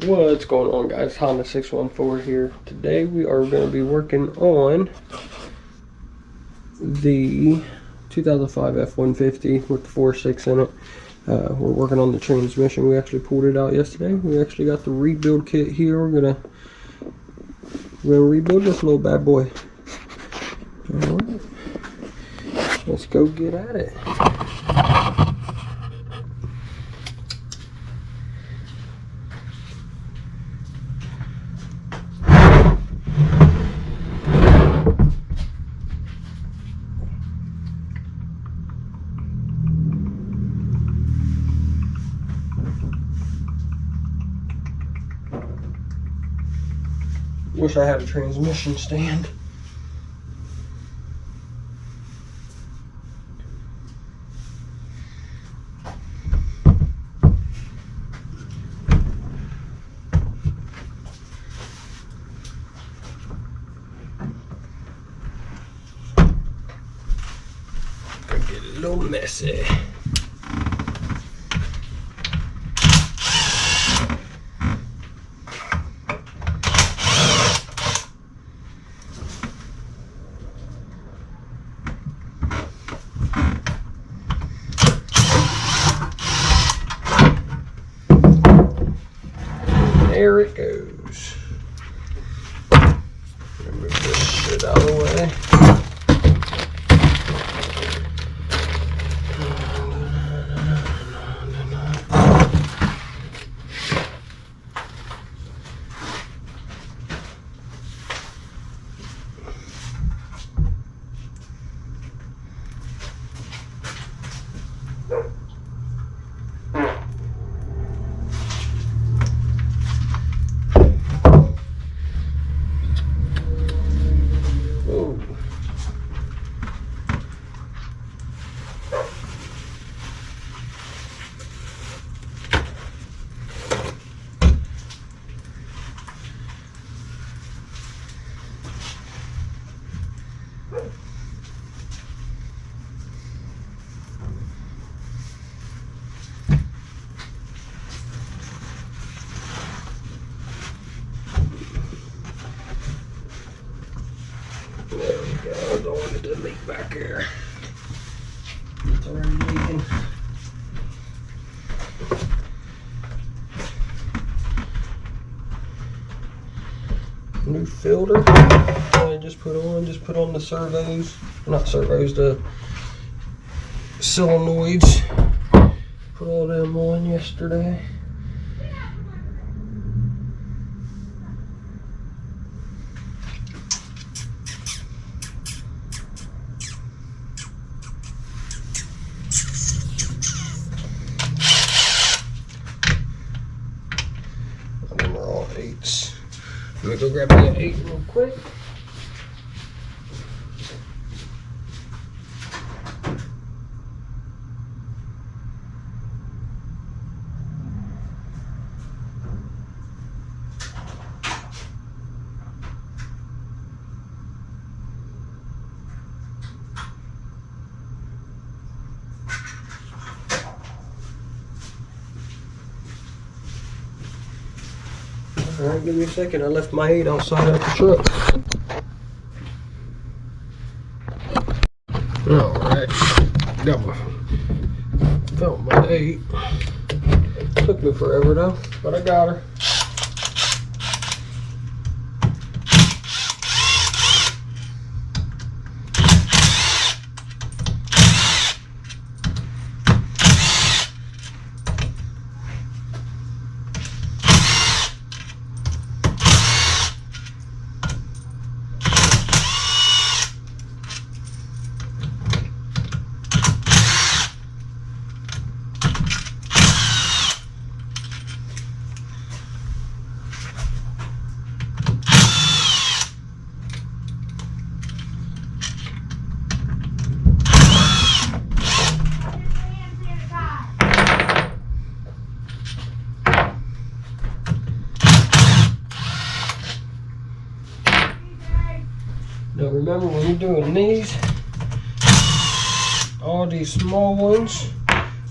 What's going on, guys? Honda 614 here. Today we are going to be working on the 2005 F150 with the 4.6 in it. We're working on the transmission. We actually pulled it out yesterday. We actually got the rebuild kit here. We're gonna rebuild this little bad boy. All right, let's go get at it. Wish I had a transmission stand. Gonna get a little messy. There it goes. Move this shit out of the way. There we go. I don't want it to leak back here. It's already leaking. New filter. I just put on the servos. Not servos, the solenoids. Put all them on yesterday. Let me go grab me an 8 real quick. Alright, give me a second. I left my 8 outside of the truck. Alright. Found my 8. Took me forever though, but I got her. Now remember, when you're doing these, all these small ones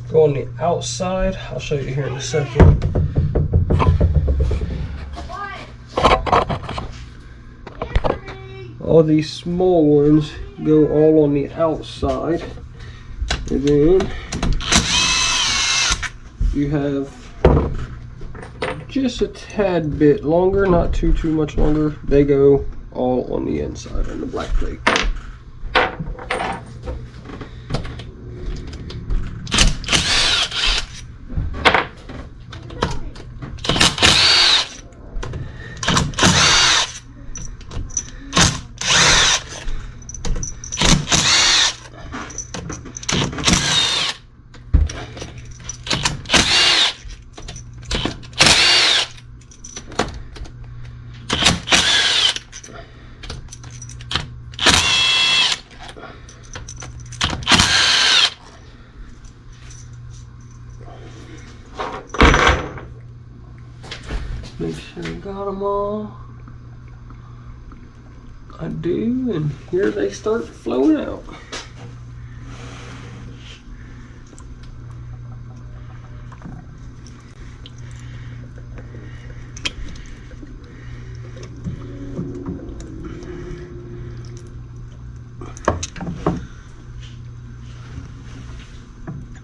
go on the outside. I'll show you here in a second. all these small ones go all on the outside, and then you have just a tad bit longer, not too much longer. They go all on the inside on the black plate. Make sure I got them all. I do, and here they start flowing out.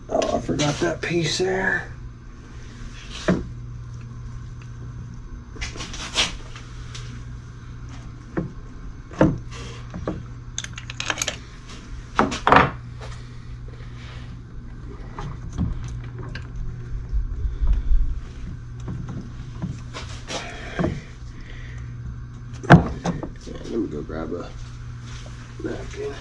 Oh, I forgot that piece there. Let me go grab a napkin.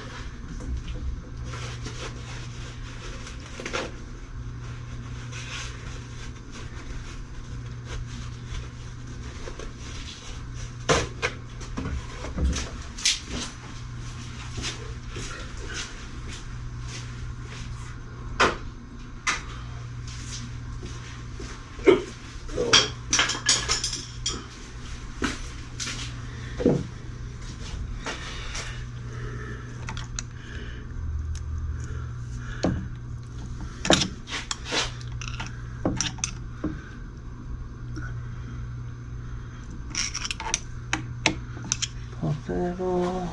Pop that off.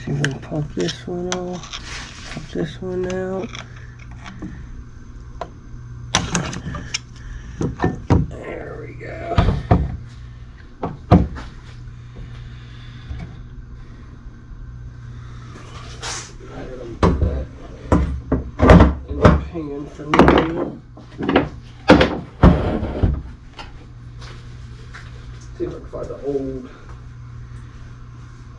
See if I can pop this one off. Pop this one out. There we go. Right, I'm gonna put that in the pan for now. See if I can find the old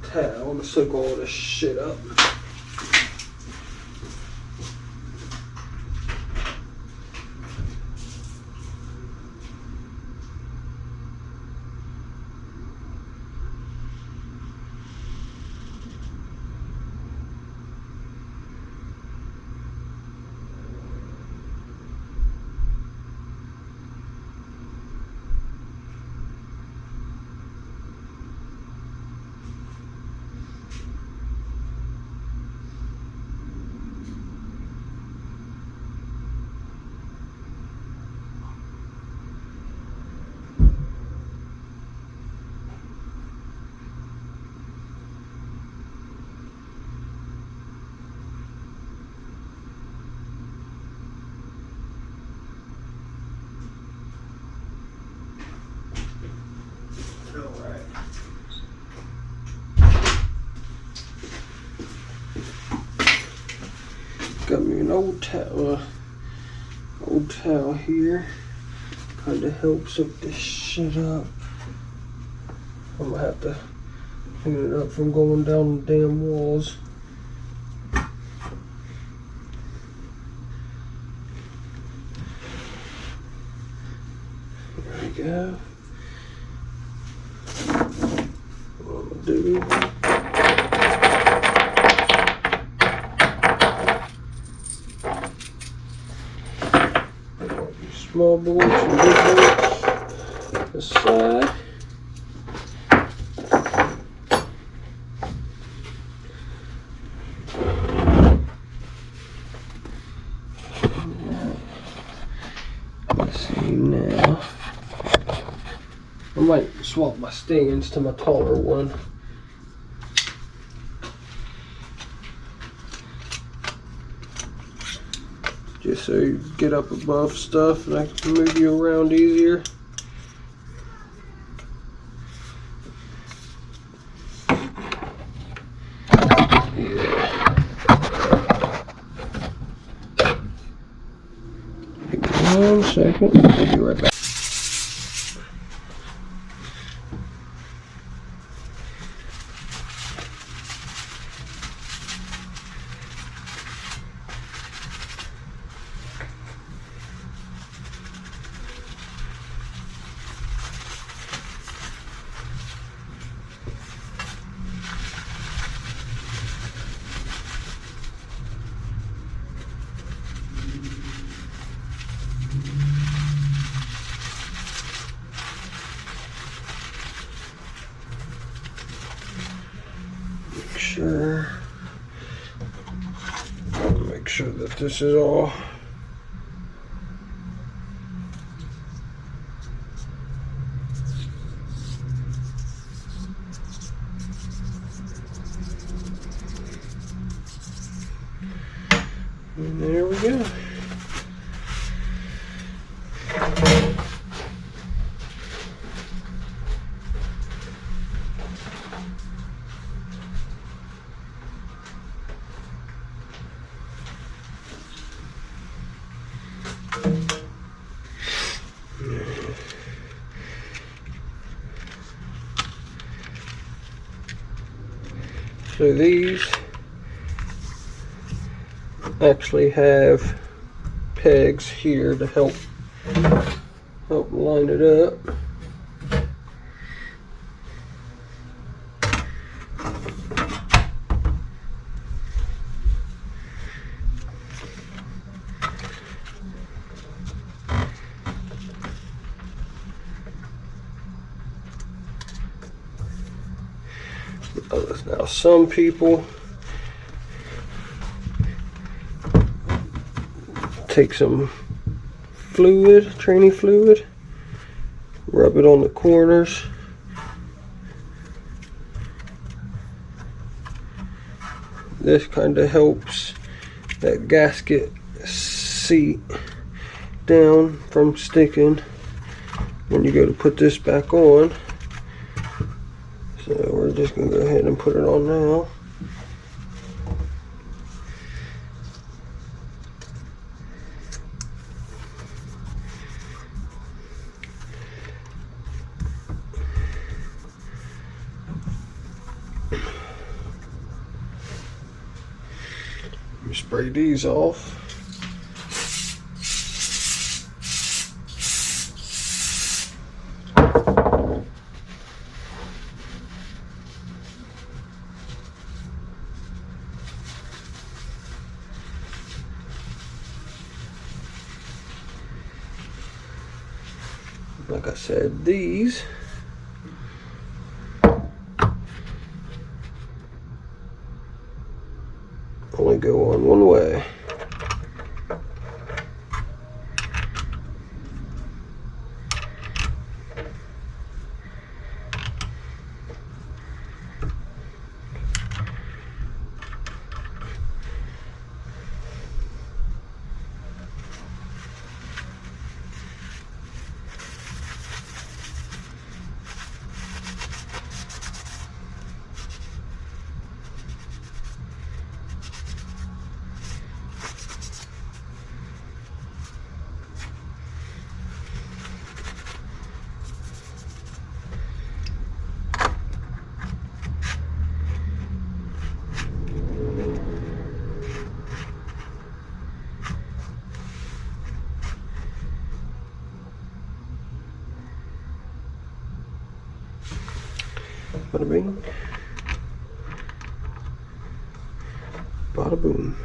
towel to soak all this shit up. Alright. Got me an old towel here. Kind of helps soak this shit up. I'm gonna have to clean it up from going down the damn walls. There we go. What I'm gonna do. Small bolts and big bolts aside. Let's see now. I might swap my stands to my taller one. just so you get up above stuff and I can move you around easier. Give me 1 second, I'll be right back. Make sure that this is all and there we go. So these actually have pegs here to help line it up. Now some people take some fluid, training fluid, rub it on the corners. This kind of helps that gasket seat down from sticking when you go to put this back on. So we're just going to go ahead and put it on now. Let me spray these off. Like I said, these only go on one way. Bada bing, bada boom.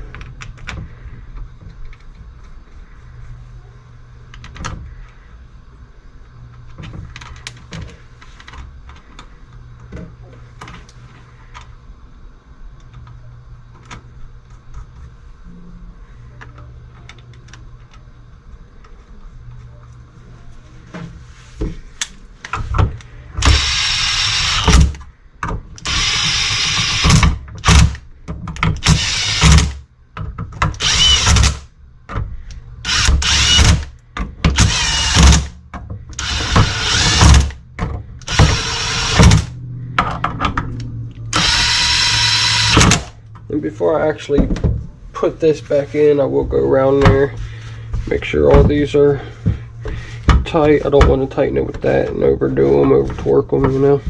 And before I actually put this back in, I will go around there, make sure all these are tight. I don't want to tighten it with that and overdo them, over torque them, you know.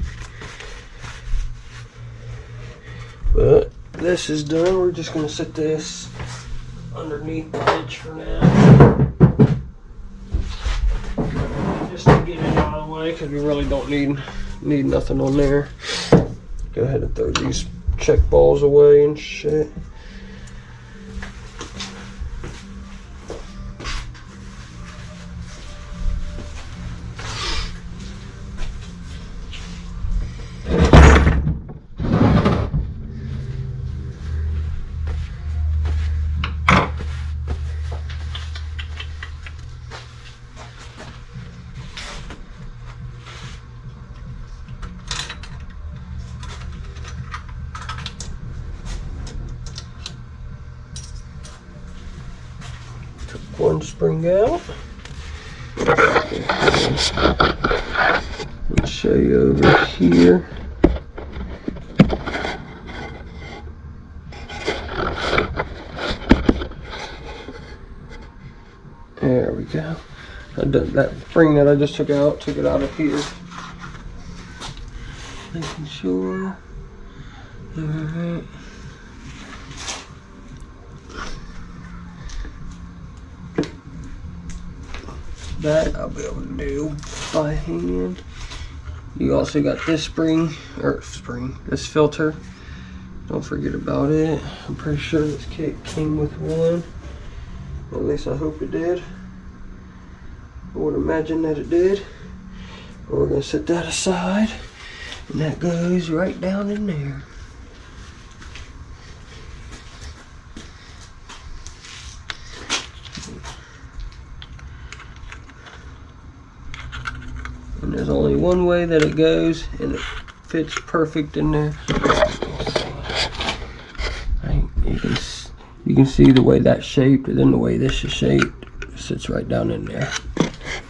But this is done. We're just going to set this underneath the hitch for now, just to get it out of the way, because we really don't need nothing on there. Go ahead and throw these check balls away and shit. One spring out. Let's show you over here. There we go. I did that spring that I just took it out of here. Making sure. Alright. That I'll be able to do by hand. You also got this this filter. Don't forget about it. I'm pretty sure this kit came with one. At least I hope it did. I would imagine that it did. But we're gonna set that aside, and that goes right down in there. And there's only one way that it goes, and it fits perfect in there. Right, you can see the way that's shaped, and then the way this is shaped. It sits right down in there.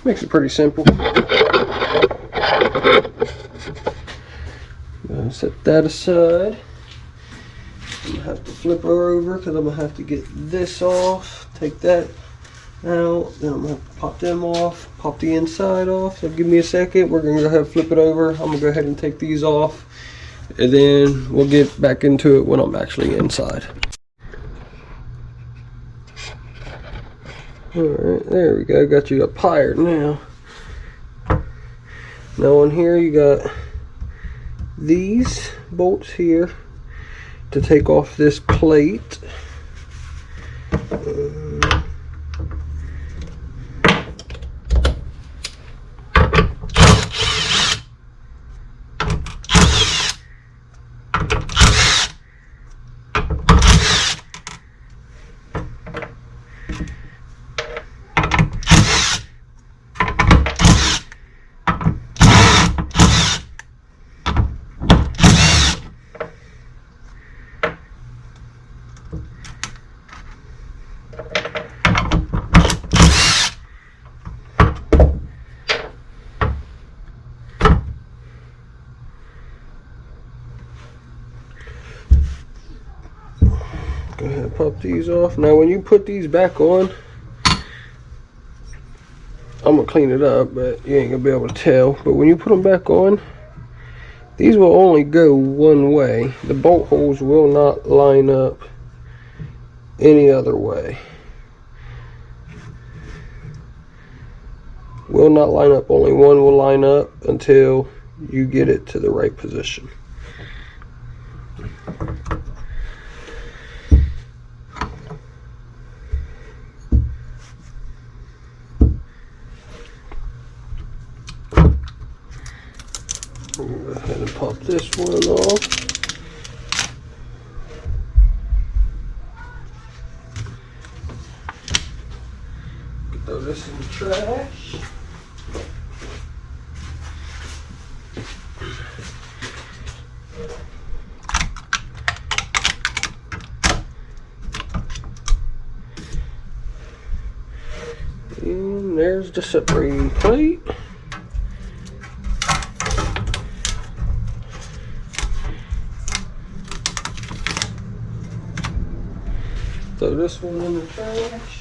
Makes it pretty simple. Gonna set that aside. I'm gonna have to flip her over because I'm gonna have to get this off. Take that out, then I'm gonna have to pop them off, pop the inside off. So give me a second. We're gonna go ahead and flip it over. I'm gonna go ahead and take these off, and then we'll get back into it when I'm actually inside. Alright, there we go. Got you up higher now. Now on here you got these bolts here to take off this plate. Go ahead and pop these off. Now when you put these back on, I'm gonna clean it up, but you ain't gonna be able to tell. But when you put them back on, these will only go one way. The bolt holes will not line up any other way. Will not line up. Only one will line up until you get it to the right position. Go ahead and pop this one off. Throw this in the trash. And there's the separating plate. throw this one in the trash.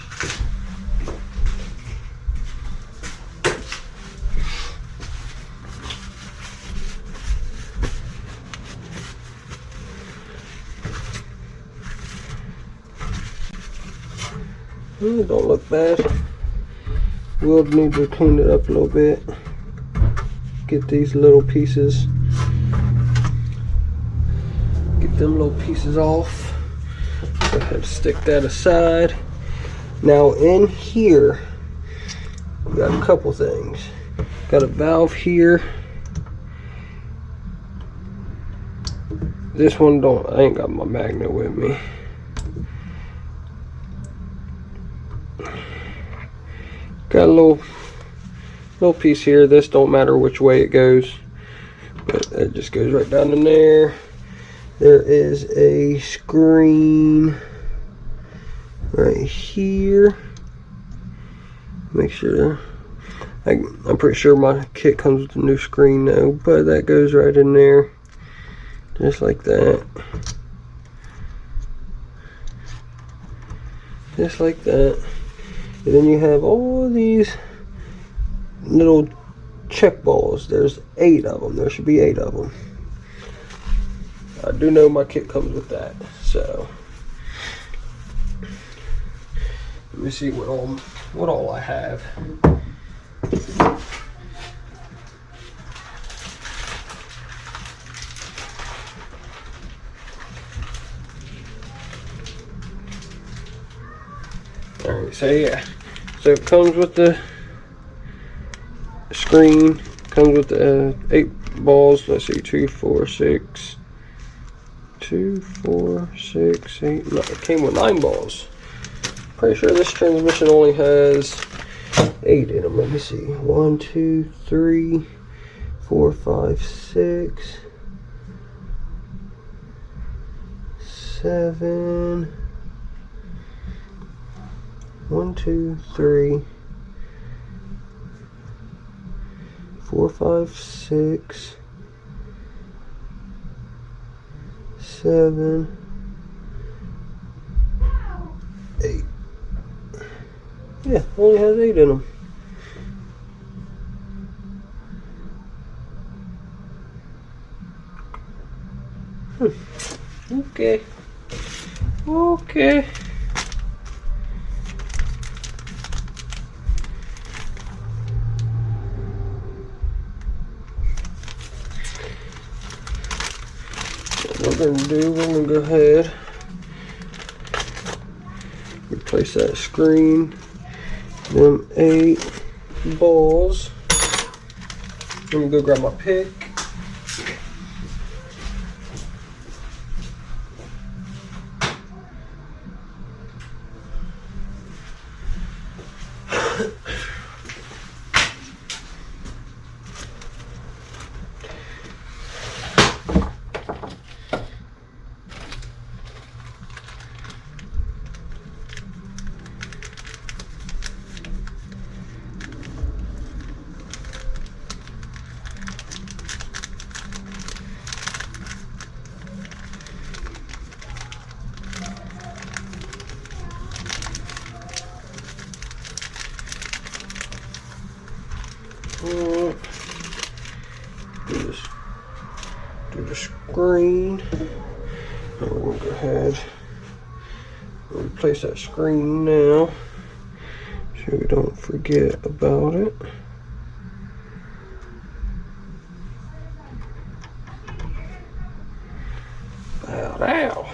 It don't look bad. We'll need to clean it up a little bit. Get these little pieces. Get them little pieces off. Go ahead and stick that aside. Now in here, we got a couple things. Got a valve here. This one I ain't got my magnet with me. Got a little piece here. This don't matter which way it goes, but it just goes right down in there. There is a screen right here. Make sure. I'm pretty sure my kit comes with a new screen now, but that goes right in there, just like that. Just like that. And then you have all these little check balls. There's 8 of them. There should be 8 of them. I do know my kit comes with that. So let me see what all I have. Alright, so yeah. So it comes with the screen, comes with the 8 balls. Let's see, 2, 4, 6, 2, 4, 6, 8. No, it came with 9 balls. Pretty sure this transmission only has 8 in them. Let me see. 1, 2, 3, 4, 5, 6, 7. 1, 2, 3, 4, 5, 6, 7, 8. Yeah, only has 8 in them. Okay. Okay. What we're gonna do, we're gonna go ahead, replace that screen, them 8 balls. I'm gonna go grab my pick. Do the screen. And we're going to go ahead and replace that screen now so we don't forget about it. Ow.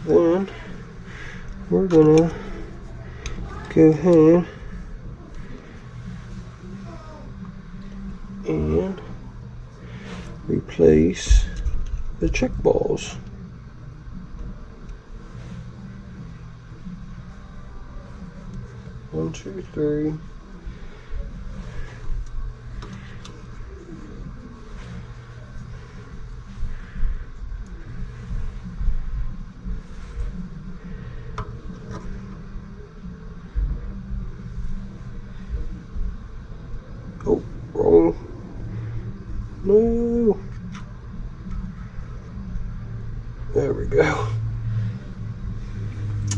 Then we're going to go ahead and replace the check balls. One, two, three. Oh, wrong. No. There we go.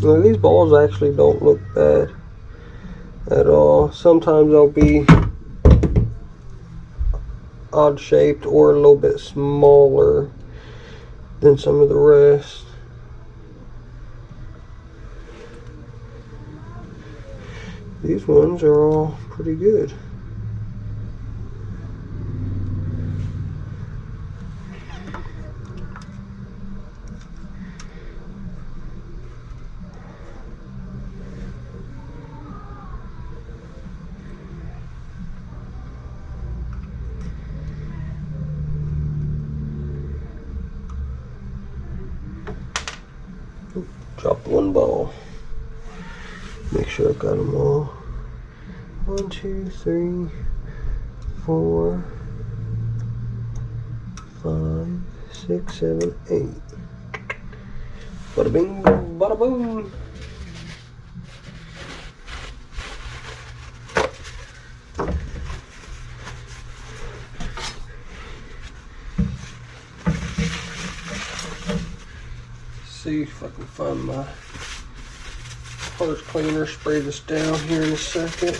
Now, these balls actually don't look bad at all. Sometimes they'll be odd shaped or a little bit smaller than some of the rest. These ones are all pretty good. Dropped one ball. Make sure I've got them all. 1, 2, 3, 4, 5, 6, 7, 8. Bada bing, bada boom. See if I can find my parts cleaner. Spray this down here in a second.